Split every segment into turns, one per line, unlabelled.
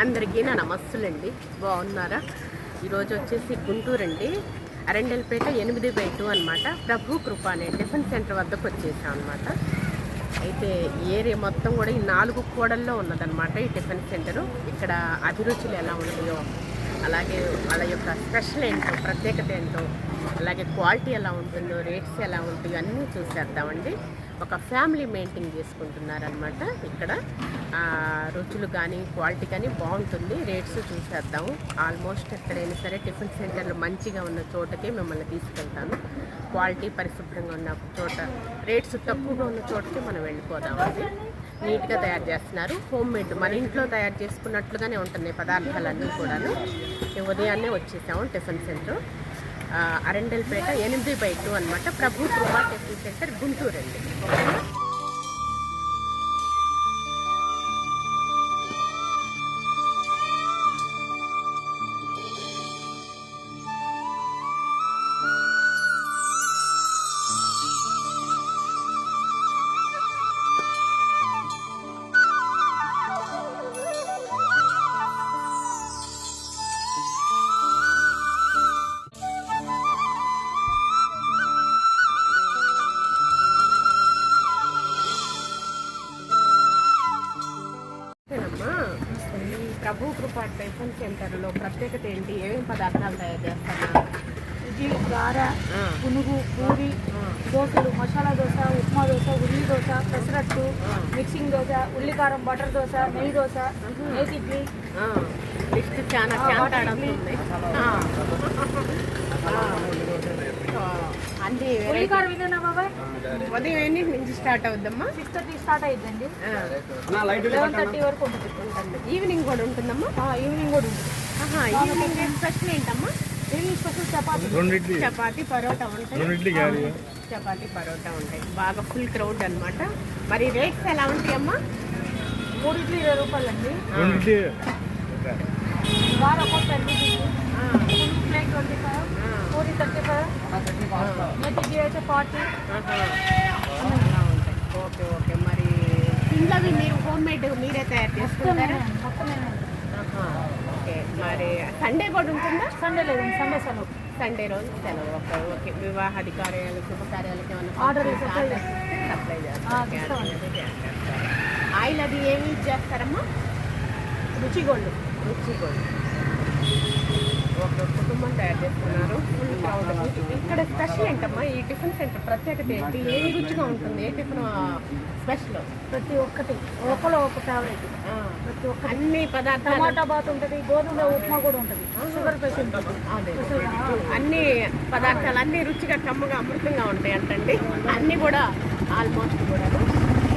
అందరికీ నా నమస్తులండి. బాగున్నారా? ఈరోజు వచ్చేసి గుంటూరు అండి, అరండల్పేట 8/2 అనమాట. ప్రభు కృప అనే టిఫిన్ సెంటర్ వద్దకు వచ్చేసాం అనమాట. అయితే ఏరియా మొత్తం కూడా ఈ 4 కూడల్లో ఉన్నదన్నమాట ఈ టిఫిన్ సెంటరు. ఇక్కడ అభిరుచులు ఎలా ఉంటాయో, అలాగే వాళ్ళ యొక్క స్పెషల్ ఏంటో, ప్రత్యేకత ఏంటో, అలాగే క్వాలిటీ ఎలా ఉంటుందో, రేట్స్ ఎలా ఉంటాయో అన్నీ చూసేద్దామండి. ఒక ఫ్యామిలీ మెయింటైన్ చేసుకుంటున్నారనమాట. ఇక్కడ రుచులు కానీ క్వాలిటీ కానీ బాగుంటుంది. రేట్స్ చూసేద్దాము. ఆల్మోస్ట్ ఎక్కడైనా సరే టిఫిన్ సెంటర్లు మంచిగా ఉన్న చోటకే మిమ్మల్ని తీసుకెళ్తాను. క్వాలిటీ పరిశుభ్రంగా ఉన్న చోట, రేట్స్ తక్కువగా ఉన్న చోటకే మనం వెళ్ళిపోదాం. అది నీట్గా తయారు చేస్తున్నారు. హోమ్ మేడ్, మన ఇంట్లో తయారు చేసుకున్నట్లుగానే ఉంటున్నాయి పదార్థాలన్నీ కూడాను. ఉదయాన్నే వచ్చేసాము టిఫిన్ సెంటర్, అరండల్పేట 8/2 అనమాట. ప్రభు కృప టిఫిన్ సెంటర్, గుంటూరు అండి. ప్రభు కృప టిఫిన్ సెంటర్లో ప్రత్యేకత ఏంటి? ఏమేమి పదార్థాలు తయారు చేస్తున్నారు?
ఇడ్లీ, గార, పునుగు, పూరి, దోశలు, మసాలా దోశ, ఉప్మా దోశ, ఉల్లి దోశ, పెసరట్టు, మిక్సింగ్ దోశ, ఉల్లికారం బటర్ దోశ, నెయ్యి దోశ, నేతి ఇడ్లీ.
లిస్ట్ చాలా అన్ని
ఉల్లికారం ఇదేనా బాబాయ్?
ఉదయం ఎన్నింటి నుంచి స్టార్ట్ అవుద్దమ్మా?
6:30 స్టార్ట్ అయిద్దండి. 11:30 వరకు ఉంటుంది.
ఈవినింగ్ కూడా ఉంటుందమ్మా?
ఈవినింగ్ కూడా ఉంటుంది.
ఈవినింగ్ స్పెషల్ ఏంటమ్మా?
ఈవినింగ్ స్పెషల్
చపాతి పరోటా ఉంటాయి. చపాతి పరోటా ఉంటాయి. బాగా ఫుల్ క్రౌడ్ అనమాట. మరి రేట్స్ ఎలా ఉంటాయమ్మా?
3 ఇడ్లీ 20 రూపాయలండి. గార ఒక 10 రూపీస్, ప్లేట్ 25, పూరి 35, నేతి ఇడ్లీ అయితే 40.
అలా ఉంటాయి. Okay okay. మరి ఇంట్లోవి మీరు హోమ్ మేడ్ మీరే తయారు చేసుకుంటారా? ఓకే. మరి సండే కూడా ఉంటుందా?
సండే లేదండి, సండే సెలవు.
సండే రోజు సెలవు. Okay okay. వివాహాది కార్యాలు, శుభకార్యాలకి ఏమైనా
ఆర్డర్
సప్లై చేస్తారు. ఆయిల్ అది ఏమి యూజ్ చేస్తారమ్మా?
రుచిగోల్డ్.
ఒక కుటుంబం తయారు చేస్తున్నారు. Full crowd. ఇక్కడ స్పెషల్ ఏంటమ్మా? ఈ టిఫిన్ సెంటర్ ప్రత్యేకత ఏంటి? ఏది రుచిగా ఉంటుంది? ఏ టిఫిన్ స్పెషల్?
ప్రతి ఒక్కటి ఒకలో ఒక ఫేవరెట్. ప్రతి ఒక్క
అన్ని పదార్థాలు.
టమాటా బాత్ ఉంటుంది, గోధుమ ఉప్మా కూడా ఉంటుంది. షుగర్ పేషెంట్
అదే అన్ని పదార్థాలు అన్నీ రుచిగా కమ్మగా అమృతంగా ఉంటాయి అంటండి. అన్నీ కూడా ఆల్మోస్ట్ కూడా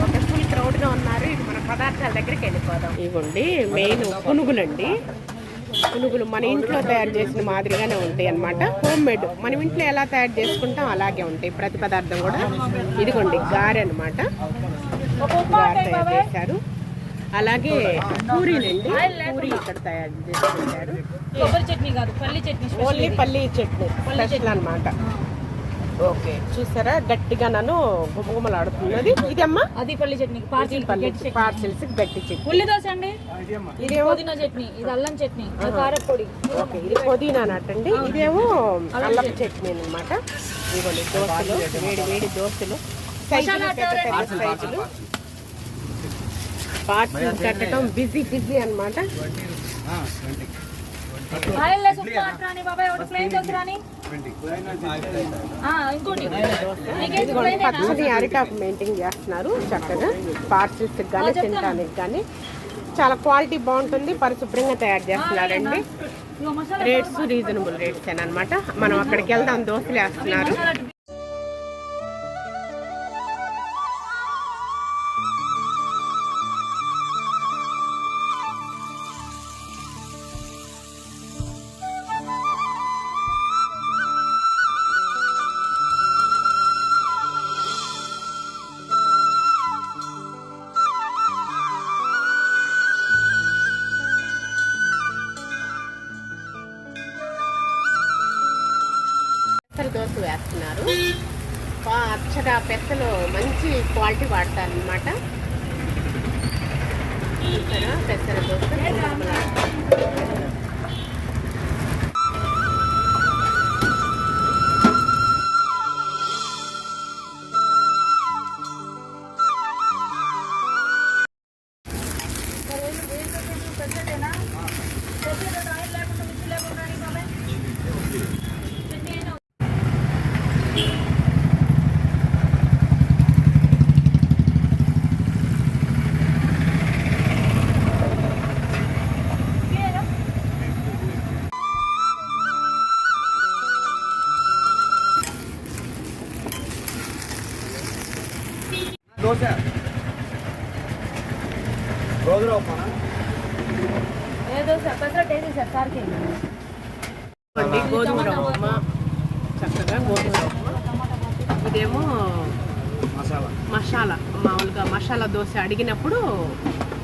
ఒక ఫుల్ క్రౌడ్గా ఉన్నారు. ఇది మన పదార్థాల దగ్గరికి వెళ్ళిపోదాం. ఇవ్వండి మెయిన్ పునుగులండి. పునుగులు మన ఇంట్లో తయారు చేసిన మాదిరిగానే ఉంటాయి అన్నమాట. హోమ్ మేడ్, మనం ఇంట్లో ఎలా తయారు చేసుకుంటాం అలాగే ఉంటాయి ప్రతి పదార్థం కూడా. ఇదిగోండి గారె అనమాట, గారె తయారు చేశారు. అలాగే పూరీలండి, పూరి ఇక్కడ తయారు చేసుకుంటారు. ఓన్లీ పల్లీ చట్నీ స్పెషల్ అనమాట. ఓకే, చూసారా గట్టిగా నన్ను గుమగుమలాడుతున్నది. ఇదమ్మా
అది పల్లి చట్నీ,
పార్సిల్స్ గట్టి చట్నీ.
ఉల్లి దోశ అండి, ఇదేమో పుదీనా చట్నీ, ఇది అల్లం చట్నీ, కారపొడి.
ఓకే, ఇది పుదీనా అన్నట్టండి. ఇదేమో అల్లం చట్నీ అనమాట. ఇదిగోండి దోశలు, వేడి వేడి దోశలు, సైజులు పెద్ద పెద్ద సైజులు. పార్సిల్ కట్టడం బిజీ అనమాట. పచ్చని అరిటాకు మెయింటైన్ చేస్తున్నారు చక్కగా. పార్సిల్స్ కానీ తినడానికి కానీ చాలా క్వాలిటీ బాగుంటుంది. పరిశుభ్రంగా తయారు చేస్తున్నారండి. రేట్స్ రీజనబుల్ రేట్స్ అనమాట. మనం అక్కడికి వెళ్దాం. దోశలు వేస్తున్నారు. దోశ వేస్తున్నారు. అచ్చగా పెసలు మంచి క్వాలిటీ వాడతారనమాట. పెసర దోశ
దోశ రోజు రావునా
ఏ దోశ పెసరట్టు ఏది సార్ సార్కి
గోధుమ రవ్వ ఉప్మా, చక్కగా గోధుమ రవ్వ. ఇదేమో
మసాలా
మసాలా, మామూలుగా మసాలా దోశ అడిగినప్పుడు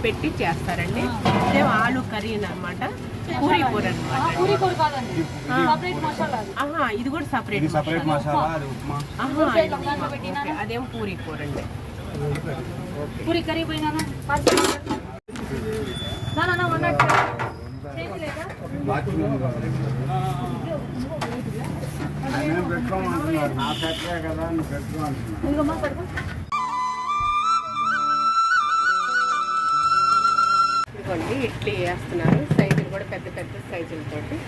పెట్టి చేస్తారండి. ఇదేమో ఆలు కర్రీ అన్నమాట, పూరీ కూర అనమాట.
పూరి కూర కాదండి, సపరేట్ మసాలా అది.
ఆహా, ఇది కూడా సపరేట్
సపరేట్ మసాలా, అది ఉప్మా.
ఆహా, ఇది ఉప్మా. ఓకే, అదేమో పూరీ కూర అండి.
పూరి కర్రీ పోయినా ఉన్నట్టు చేతిలేదా?
నేను పెట్టుకోమంటున్నాను, నా పెట్టలే కదా నువ్వు పెట్టుకోమంటున్నాను.
ఇదిగోమ్మా పడుకో.
ఇదిగోండి ఇడ్లీ వేస్తున్నారు, సైజులు కూడా పెద్ద పెద్ద సైజులతోటి.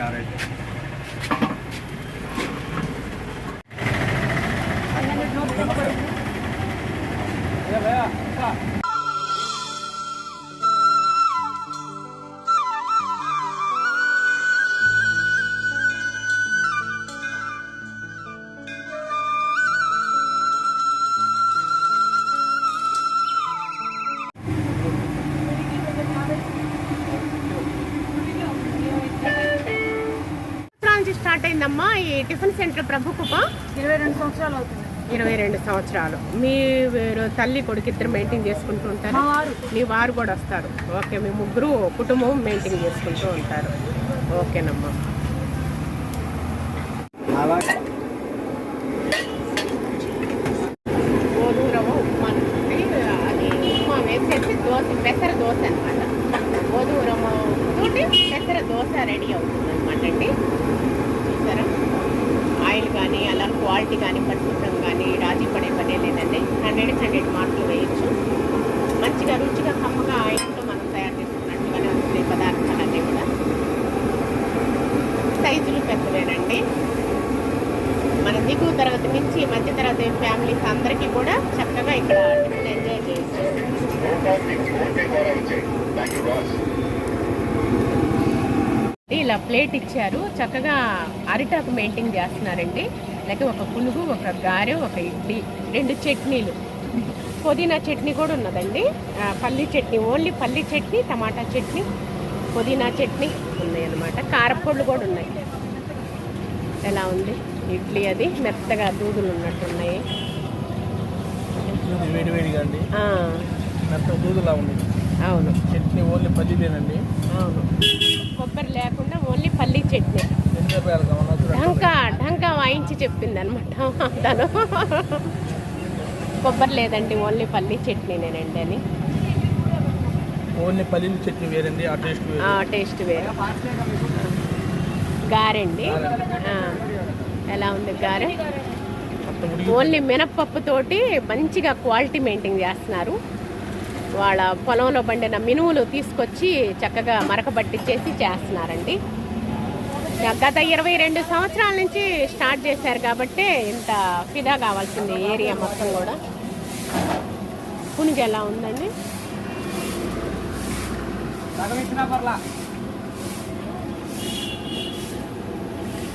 గారైతే
స్టార్ట్ అయిందమ్మా ఈ టిఫిన్ సెంటర్ ప్రభు కృప.
22 సంవత్సరాలు అవుతుంది.
22 సంవత్సరాలు. మీరు తల్లి కొడుకు ఇద్దరు మెయింటైన్ చేసుకుంటూ ఉంటారు,
మా వారు
మీ వారు కూడా వస్తారు. ఓకే, మీ ముగ్గురు కుటుంబం మెయింటైన్ చేసుకుంటూ ఉంటారు. ఓకేనమ్మా.
అలాగే
గోధుమ రవ్వ ఉప్మా ఉంటుంది, అది ఉప్మా వేసేసి దోశ, పెసర దోశ అనమాట. గోధుమ రవ్వ తోటి పెసర దోశ రెడీ అవుతుంది అనమాట అండి. చూసారా, ఆయిల్ కానీ అలా క్వాలిటీ కానీ పరిశుభ్రం కానీ రాజీ పడే పనే లేదండి. 100 మార్కులు వేయచ్చు. మంచిగా రుచిగా కమ్మగా ఆయిల్తో మనం తయారు చేసుకున్నట్టుగానే వస్తుంది పదార్థాలన్నీ కూడా. సైజులు పెద్దవేనండి. మన దిగువ తరగతి నుంచి మధ్య తరగతి ఫ్యామిలీస్ అందరికీ కూడా చక్కగా ఇక్కడ టిఫిన్ ఎంజాయ్ చేయొచ్చు. ఇలా ప్లేట్ ఇచ్చారు, చక్కగా అరిటాకు మెయింటైన్ చేస్తున్నారండి. లేకపోతే ఒక పునుగు, ఒక గారె, ఒక ఇడ్లీ, 2 చట్నీలు, పుదీనా చట్నీ కూడా ఉన్నదండి, పల్లీ చట్నీ, ఓన్లీ పల్లీ చట్నీ, టమాటా చట్నీ, పుదీనా చట్నీ ఉన్నాయి అన్నమాట. కారపొడులు కూడా ఉన్నాయి. ఎలా ఉంది ఇడ్లీ? అది మెత్తగా దూదులు ఉన్నట్టున్నాయి.
వేడివేడిగా అండి, మెత్త దూదులా ఉంది.
అవును,
చట్నీ ఓన్లీ పల్లీదేనండి.
అవును, కొబ్బరి లేకుండా ఓన్లీ పల్లీ చట్నీ. ఢంకా వాయించి చెప్పింది అనమాట తను. కొబ్బరి లేదండి, ఓన్లీ పల్లీ చట్నీనేనండి అని.
ఓన్లీ పల్లీల చట్నీ వేరండి, ఆ
టేస్ట్ వేరు. గారెండి, ఎలా ఉంది గారె? ఓన్లీ మినప్పప్పుతోటి మంచిగా క్వాలిటీ మెయింటైన్ చేస్తున్నారు. వాళ్ళ పొలంలో పండిన మినువులు తీసుకొచ్చి చక్కగా మరకబట్టించేసి చేస్తున్నారండి. గత 22 సంవత్సరాల నుంచి స్టార్ట్ చేశారు కాబట్టి ఇంత ఫిదా కావాల్సింది ఏరియా మొత్తం కూడా. పునుగు ఎలా ఉందండి?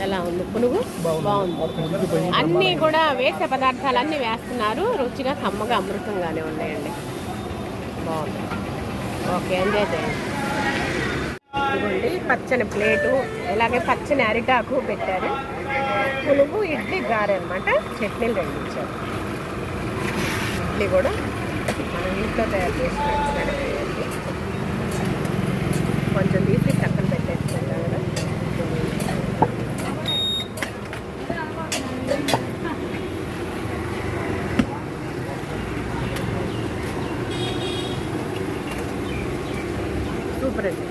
ఎలా ఉంది పునుగు? బాగుంది. అన్నీ కూడా వేసే పదార్థాలు అన్నీ వేస్తున్నారు, రుచిగా కమ్మగా అమృతంగానే ఉన్నాయండి. బాగుంది. ఓకే, ఎంజాయ్ చేయండి. ఇదిగోండి పచ్చని ప్లేటు, ఇలాగే పచ్చని అరిటాకు పెట్టారు. పునుగు, ఇడ్లీ, గారె అనమాట. చట్నీలు 2 ఇచ్చారు. ఇడ్లీ కూడా మనం ఇంట్లో తయారు చేసుకుంటున్నాం. కొంచెం తీసి చక్కన పెట్టేసుకుంటాం కదా. సూపర్ అండి.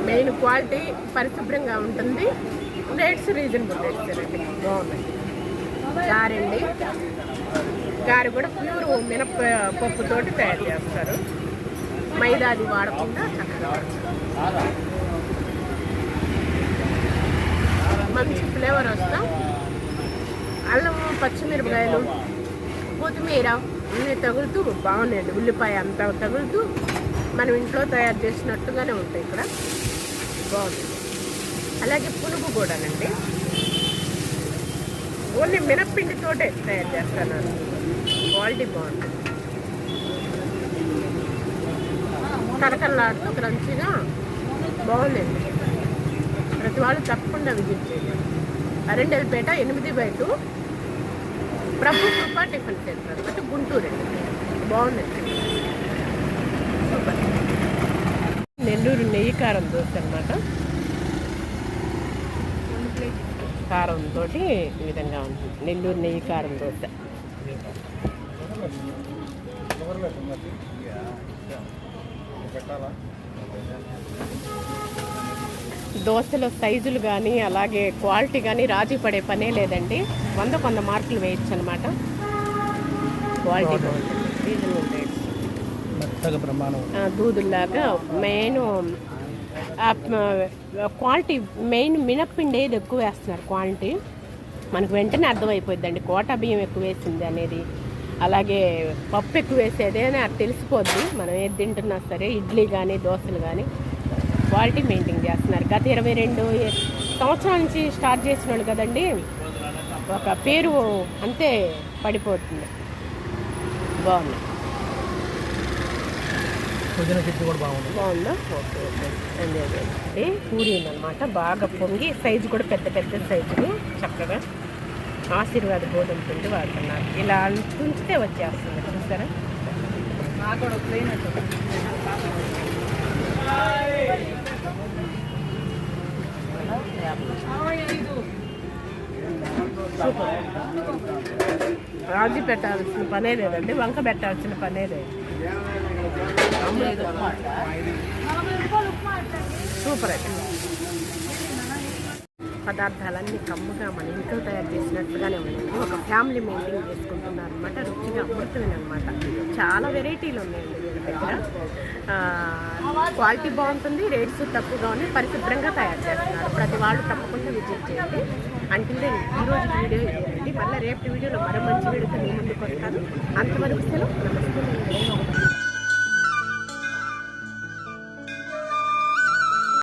మెయిన్ క్వాలిటీ, పరిశుభ్రంగా ఉంటుంది, రేట్స్ రీజనబుల్ రేట్స్ అండి, బాగున్నాయి. గారెండి, గారె కూడా ప్యూర్ మినపప్పుతోటి తయారు చేస్తారు, మైదాది వాడకుండా చక్కగా మంచి ఫ్లేవర్ వస్తాం. అల్లం, పచ్చిమిరపకాయలు, కొత్తిమీర అన్నీ తగులుతూ బాగున్నాయండి. ఉల్లిపాయ అంతా తగులుతూ మనం ఇంట్లో తయారు చేసినట్టుగానే ఉంటాయి ఇక్కడ. బాగుంది. అలాగే పునుగు కూడానండి, ఓన్లీ మినప్పిండితోటే తయారు చేస్తాను. క్వాలిటీ బాగుంటుంది, కరకరలాడుతూ క్రంచిగా బాగుందండి. ప్రతి వాళ్ళు తప్పకుండా విజిట్ చేయండి. అరెండల్పేట 8/2 ప్రభు కృప టిఫిన్ సెంటర్ అనమాట, గుంటూరు అండి. బాగుందండి, సూపర్. నెల్లూరు నెయ్యి కారం దోశ అనమాట. కారంతో ఈ విధంగా ఉంటుంది నెల్లూరు నెయ్యి కారం దోశ. దోశలో సైజులు కానీ అలాగే క్వాలిటీ కానీ రాజీ పడే పనే లేదండి. 100 మార్కులు వేయచ్చు అనమాట. క్వాలిటీ బాగుంటుంది, రీజనబుల్ రేట్స్, దూదుల్లాగా. మెయిన్ క్వాలిటీ మెయిన్ మినప్పిండి ఏది ఎక్కువ వేస్తున్నారు. క్వాలిటీ మనకు వెంటనే అర్థమైపోద్దండి కోటా బియ్యం ఎక్కువ వేసింది అనేది. అలాగే పప్పు ఎక్కువ వేసేది అని అది తెలిసిపోద్ది. మనం ఏది తింటున్నా సరే, ఇడ్లీ కానీ దోశలు కానీ క్వాలిటీ మెయింటైన్ చేస్తున్నారు. గత 22 సంవత్సరాల నుంచి స్టార్ట్ చేసిన వాళ్ళు కదండి, ఒక పేరు అంతే పడిపోతుంది. బాగుంది, బాగుందా? Okay okay. అంటే పూరీలు అనమాట, బాగా పొంగి సైజు కూడా పెద్ద పెద్ద సైజులు. చక్కగా ఆశీర్వాద గోధుమ పిండి వాడుతున్నారు. ఇలా తుంచితే వచ్చేస్తుంది, చూసారా? రాజీ పెట్టాల్సిన పనే లేదండి, వంక పెట్టాల్సిన పనే లేదు. సూపర్ అండి. పదార్థాలన్నీ కమ్ముగా మన ఇంట్లో తయారు చేసినట్టుగానే ఉన్నాయి. ఒక ఫ్యామిలీ మెయింటైన్ చేసుకుంటున్నారు అనమాట. రుచిగా అమృతమైన అనమాట. చాలా వెరైటీలు ఉన్నాయండి వీళ్ళ దగ్గర. క్వాలిటీ బాగుంటుంది, రేట్స్ తక్కువగా ఉన్నాయి, పరిశుభ్రంగా తయారు చేస్తున్నారు. ప్రతి వాళ్ళు తప్పకుండా విజిట్ చేయండి. అంటే ఈరోజు వీడియో ఇదేనండి. మళ్ళీ రేపటి వీడియోలో మరో మంచి వీడియోతో మీ ముందుకు వస్తాను. అంతవరకు సెలవు, నమస్తే.